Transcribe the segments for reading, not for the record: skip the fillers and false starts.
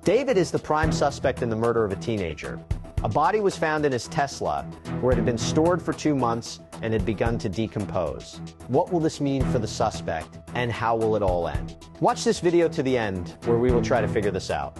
David is the prime suspect in the murder of a teenager. A body was found in his Tesla, where it had been stored for 2 months and had begun to decompose. What will this mean for the suspect, and how will it all end? Watch this video to the end, where we will try to figure this out.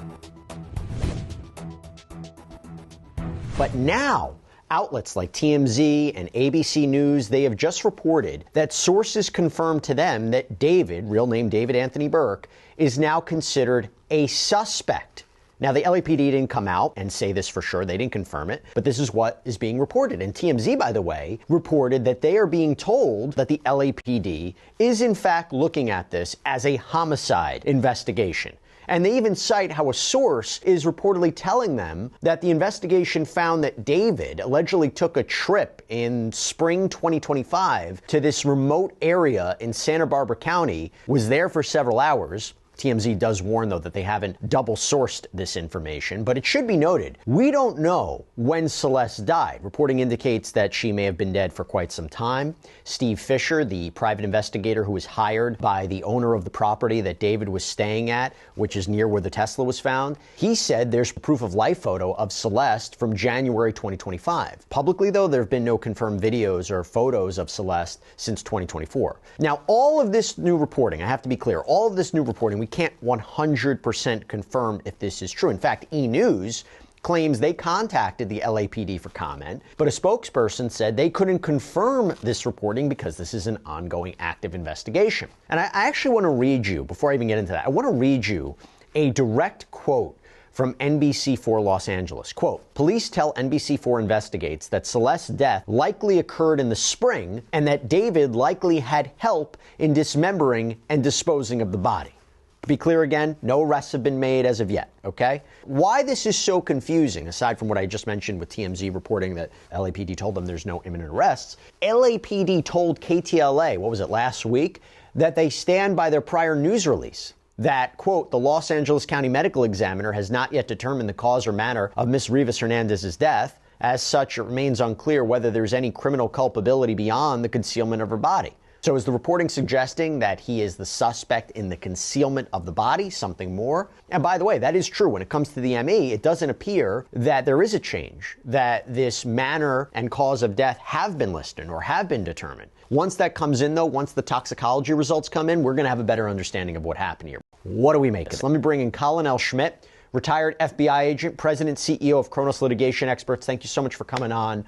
But now, outlets like TMZ and ABC News, they have just reported that sources confirmed to them that David, real name David Anthony Burke, is now considered a suspect. Now, the LAPD didn't come out and say this for sure. They didn't confirm it, but this is what is being reported. And TMZ, by the way, reported that they are being told that the LAPD is in fact looking at this as a homicide investigation. And they even cite how a source is reportedly telling them that the investigation found that David allegedly took a trip in spring 2025 to this remote area in Santa Barbara County, was there for several hours. TMZ does warn, though, that they haven't double-sourced this information, but it should be noted, we don't know when Celeste died. Reporting indicates that she may have been dead for quite some time. Steve Fisher, the private investigator who was hired by the owner of the property that David was staying at, which is near where the Tesla was found, he said there's proof of life photo of Celeste from January 2025. Publicly, though, there have been no confirmed videos or photos of Celeste since 2024. Now, all of this new reporting, I have to be clear, all of this new reporting, we can't 100% confirm if this is true. In fact, E! News claims they contacted the LAPD for comment, but a spokesperson said they couldn't confirm this reporting because this is an ongoing active investigation. And I actually want to read you, before I even get into that, I want to read you a direct quote from NBC4 Los Angeles. Quote, police tell NBC4 investigates that Celeste's death likely occurred in the spring and that David likely had help in dismembering and disposing of the body. To be clear again, no arrests have been made as of yet, okay? Why this is so confusing, aside from what I just mentioned with TMZ reporting that LAPD told them there's no imminent arrests, LAPD told KTLA, what was it, last week, that they stand by their prior news release. That, quote, the Los Angeles County Medical Examiner has not yet determined the cause or manner of Ms. Rivas Hernandez's death. As such, it remains unclear whether there's any criminal culpability beyond the concealment of her body. So is the reporting suggesting that he is the suspect in the concealment of the body, something more? And by the way, that is true. When it comes to the ME, it doesn't appear that there is a change, that this manner and cause of death have been listed or have been determined. Once that comes in, though, once the toxicology results come in, we're going to have a better understanding of what happened here. What do we make of it? Let me bring in Colin L. Schmitt, retired FBI agent, president, CEO of Kronos Litigation Experts. Thank you so much for coming on.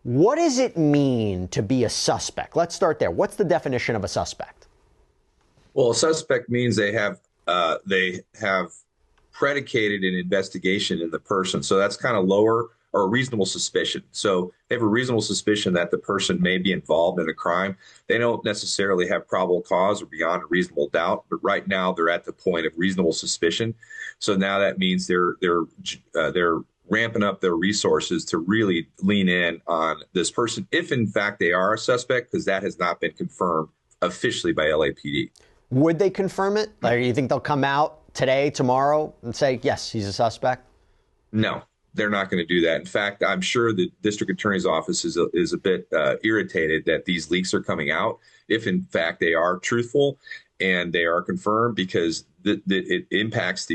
What does it mean to be a suspect? Let's start there. What's the definition of a suspect? Well, a suspect means they have predicated an investigation in the person. So that's kind of lower, or reasonable suspicion. So they have a reasonable suspicion that the person may be involved in a crime. They don't necessarily have probable cause or beyond a reasonable doubt, but right now they're at the point of reasonable suspicion. So now that means they're ramping up their resources to really lean in on this person, if in fact they are a suspect, because that has not been confirmed officially by LAPD. Would they confirm it? Like, you think they'll come out today, tomorrow, and say, yes, he's a suspect? No, they're not going to do that. In fact, I'm sure the district attorney's office is a bit irritated that these leaks are coming out, if in fact they are truthful and they are confirmed, because it impacts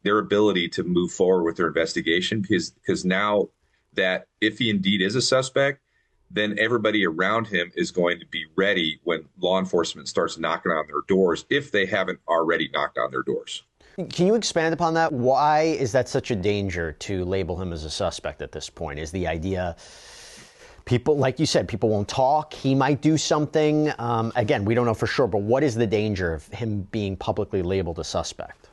their ability to move forward with their investigation, because now that if he indeed is a suspect, then everybody around him is going to be ready when law enforcement starts knocking on their doors, if they haven't already knocked on their doors. Can you expand upon that? Why is that such a danger to label him as a suspect at this point? Is the idea people, like you said, people won't talk, he might do something? Again, we don't know for sure, but what is the danger of him being publicly labeled a suspect?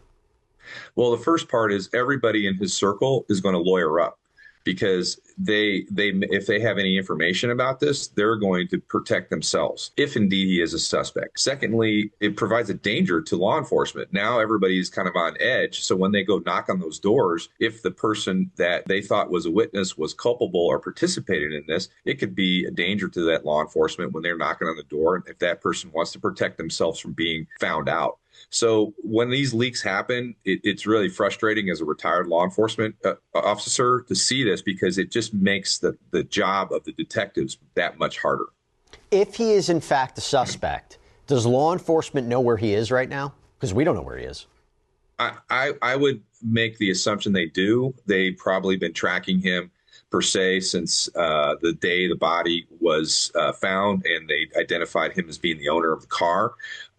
Well, the first part is everybody in his circle is going to lawyer up, because if they have any information about this, they're going to protect themselves if indeed he is a suspect. Secondly, it provides a danger to law enforcement. Now everybody's kind of on edge. So when they go knock on those doors, if the person that they thought was a witness was culpable or participated in this, it could be a danger to that law enforcement when they're knocking on the door, if that person wants to protect themselves from being found out. So when these leaks happen, it's really frustrating as a retired law enforcement officer to see this, because it just makes the job of the detectives that much harder. If he is in fact a suspect, does law enforcement know where he is right now? Because we don't know where he is. I would make the assumption they do. They've probably been tracking him per se since the day the body was found, and they identified him as being the owner of the car.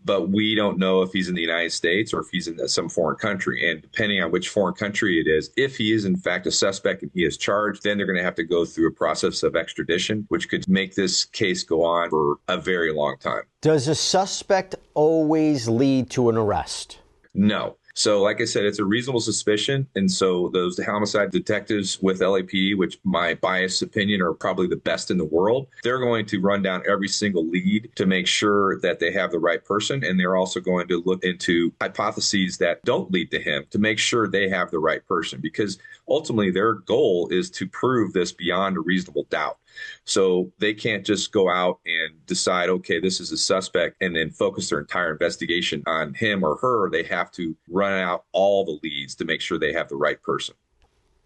But we don't know if he's in the United States or if he's in some foreign country. And depending on which foreign country it is, if he is in fact a suspect and he is charged, then they're going to have to go through a process of extradition, which could make this case go on for a very long time. Does a suspect always lead to an arrest? No. So like I said, it's a reasonable suspicion. And so those homicide detectives with LAPD, which my biased opinion are probably the best in the world, they're going to run down every single lead to make sure that they have the right person. And they're also going to look into hypotheses that don't lead to him to make sure they have the right person, because ultimately their goal is to prove this beyond a reasonable doubt. So they can't just go out and decide, okay, this is a suspect, and then focus their entire investigation on him or her. They have to run out all the leads to make sure they have the right person.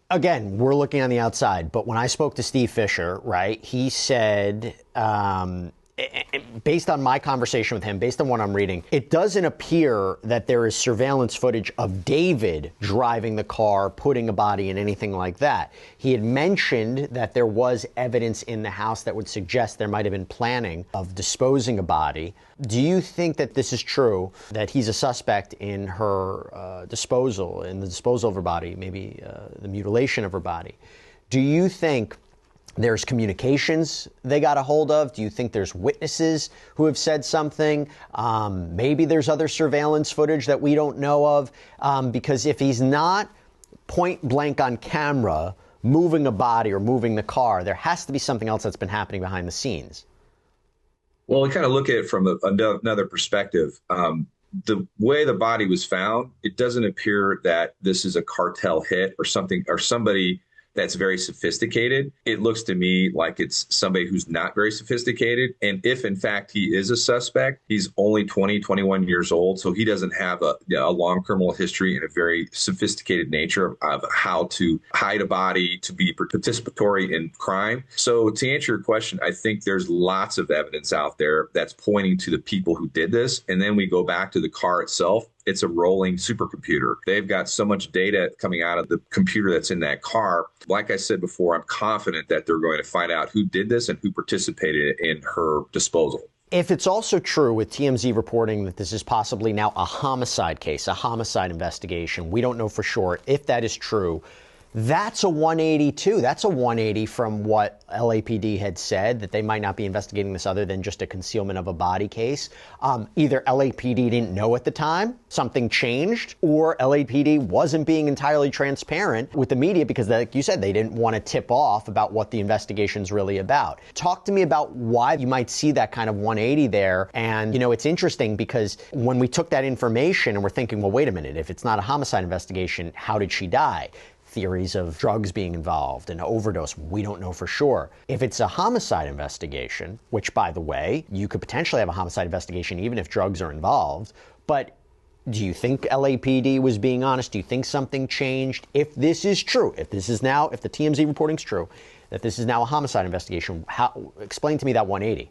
Again, we're looking on the outside, but when I spoke to Steve Fisher, right, he said, based on my conversation with him, based on what I'm reading, it doesn't appear that there is surveillance footage of David driving the car, putting a body in, anything like that. He had mentioned that there was evidence in the house that would suggest there might have been planning of disposing a body. Do you think that this is true, that he's a suspect in her disposal, in the disposal of her body, maybe the mutilation of her body? Do you think there's communications they got a hold of? Do you think there's witnesses who have said something? Maybe there's other surveillance footage that we don't know of. Because if he's not point blank on camera moving a body or moving the car, there has to be something else that's been happening behind the scenes. Well, we kind of look at it from another perspective. The way the body was found, it doesn't appear that this is a cartel hit or something, or somebody that's very sophisticated. It looks to me like it's somebody who's not very sophisticated. And if in fact he is a suspect, he's only 20, 21 years old. So he doesn't have a long criminal history and a very sophisticated nature of how to hide a body, to be participatory in crime. So to answer your question, I think there's lots of evidence out there that's pointing to the people who did this. And then we go back to the car itself. It's a rolling supercomputer. They've got so much data coming out of the computer that's in that car. Like I said before, I'm confident that they're going to find out who did this and who participated in her disposal. If it's also true with TMZ reporting that this is possibly now a homicide case, a homicide investigation, we don't know for sure. If that is true, that's a 180 too. That's a 180 from what LAPD had said, that they might not be investigating this other than just a concealment of a body case. Either LAPD didn't know at the time, something changed, or LAPD wasn't being entirely transparent with the media because, like you said, they didn't want to tip off about what the investigation's really about. Talk to me about why you might see that kind of 180 there. And, you know, it's interesting because when we took that information and we're thinking, well, wait a minute, if it's not a homicide investigation, how did she die? Theories of drugs being involved, an overdose, we don't know for sure. If it's a homicide investigation, which, by the way, you could potentially have a homicide investigation even if drugs are involved, but do you think LAPD was being honest? Do you think something changed? If this is true, if the TMZ reporting's true, that this is now a homicide investigation, explain to me that 180.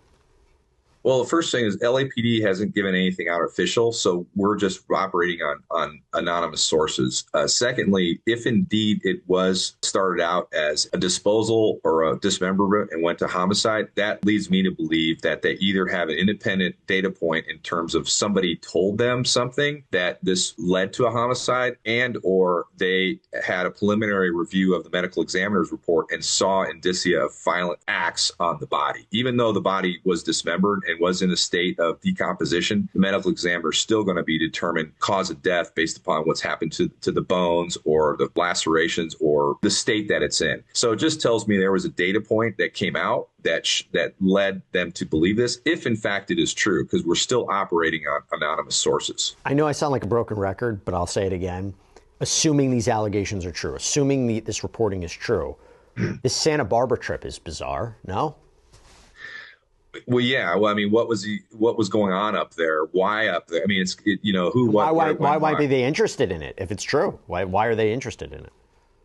Well, the first thing is LAPD hasn't given anything out official, so we're just operating on anonymous sources. Secondly, if indeed it was started out as a disposal or a dismemberment and went to homicide, that leads me to believe that they either have an independent data point in terms of somebody told them something that this led to a homicide, and or they had a preliminary review of the medical examiner's report and saw indicia of violent acts on the body. Even though the body was dismembered and was in a state of decomposition, the medical examiner is still going to be determined cause of death based upon what's happened to the bones or the lacerations or the state that it's in. So it just tells me there was a data point that came out that led them to believe this, if in fact it is true, because we're still operating on anonymous sources. I know I sound like a broken record, but I'll say it again. Assuming these allegations are true, assuming this reporting is true, this Santa Barbara trip is bizarre, no? Well, yeah. Well, I mean, what was going on up there? Why up there? I mean, why might be they interested in it if it's true? Why are they interested in it?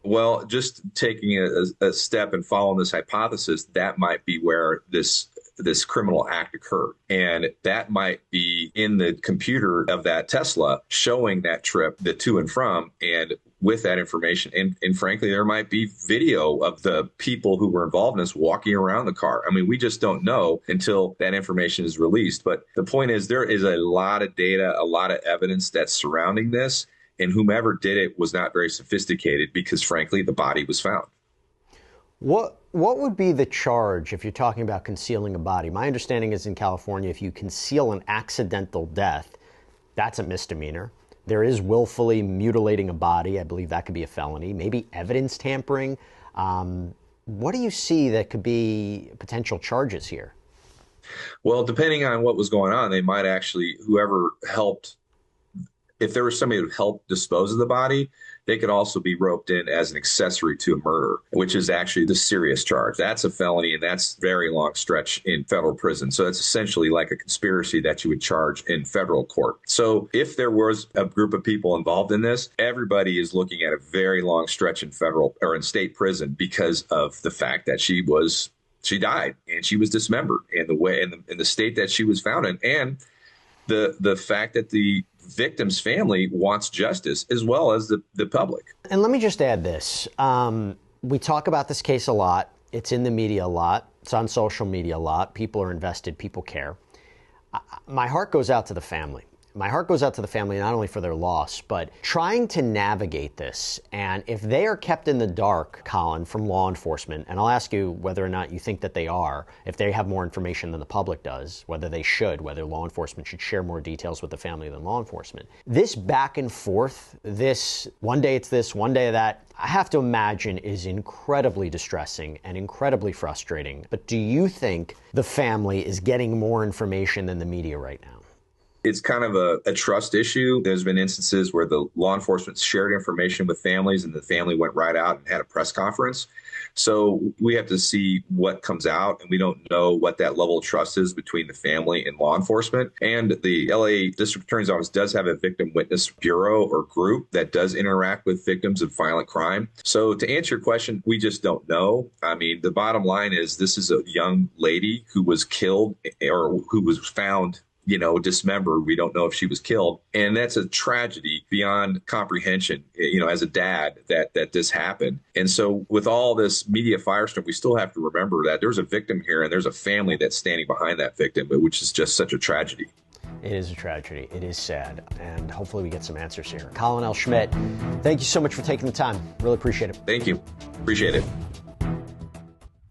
Well, just taking a step and following this hypothesis, that might be where this this criminal act occurred. And that might be in the computer of that Tesla showing that trip, the to and from, and with that information. And frankly, there might be video of the people who were involved in this walking around the car. I mean, we just don't know until that information is released. But the point is, there is a lot of data, a lot of evidence that's surrounding this. And whomever did it was not very sophisticated because, frankly, the body was found. What would be the charge if you're talking about concealing a body? My understanding is in California, if you conceal an accidental death, that's a misdemeanor. There is willfully mutilating a body. I believe that could be a felony. Maybe evidence tampering. What do you see that could be potential charges here? Well, depending on what was going on, they might actually, whoever helped, if there was somebody who helped dispose of the body, they could also be roped in as an accessory to a murder, which is actually the serious charge. That's a felony, and that's a very long stretch in federal prison. So that's essentially like a conspiracy that you would charge in federal court. So if there was a group of people involved in this, everybody is looking at a very long stretch in federal or in state prison because of the fact that she died and she was dismembered, and the way in the state that she was found in, and the fact that the victim's family wants justice as well as the public. And let me just add this. We talk about this case a lot. It's in the media a lot. It's on social media a lot. People are invested. People care. My heart goes out to the family. My heart goes out to the family not only for their loss, but trying to navigate this. And if they are kept in the dark, Colin, from law enforcement, and I'll ask you whether or not you think that they are, if they have more information than the public does, whether they should, whether law enforcement should share more details with the family than law enforcement. This back and forth, this one day it's this, one day that, I have to imagine is incredibly distressing and incredibly frustrating. But do you think the family is getting more information than the media right now? It's kind of a trust issue. There's been instances where the law enforcement shared information with families and the family went right out and had a press conference. So we have to see what comes out, and we don't know what that level of trust is between the family and law enforcement. And the LA District Attorney's Office does have a victim witness bureau or group that does interact with victims of violent crime. So to answer your question, we just don't know. I mean, the bottom line is this is a young lady who was killed or who was found dismembered. We don't know if she was killed. And that's a tragedy beyond comprehension, as a dad, that this happened. And so with all this media firestorm, we still have to remember that there's a victim here and there's a family that's standing behind that victim, but which is just such a tragedy. It is a tragedy. It is sad. And hopefully we get some answers here. Colin L. Schmitt, thank you so much for taking the time. Really appreciate it. Thank you. Appreciate it.